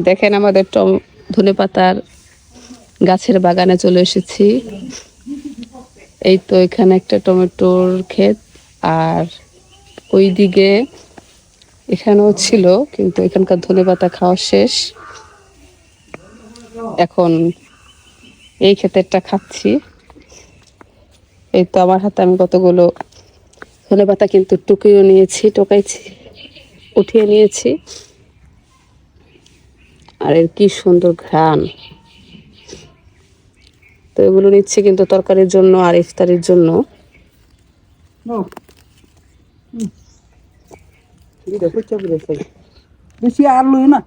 দেখেন আমাদের ধনেপাতার গাছের বাগানে চলে এসেছি। এই তো এখানে একটা টমেটোর ক্ষেত, আর ওইদিকে এখানেও ছিল, কিন্তু এখানকার ধনেপাতা খাওয়া শেষ। এখন এই ক্ষেতেরটা খাচ্ছি। এই তো আমার হাতে আমি কতগুলো ধনেপাতা কিন্তু টোকাইছি, উঠিয়ে নিয়েছি। আর এর কি সুন্দর ঘ্রাণ! তো এগুলো নিচ্ছি কিন্তু তরকারির জন্য আর ইফতারির জন্য। বেশি আর লই না।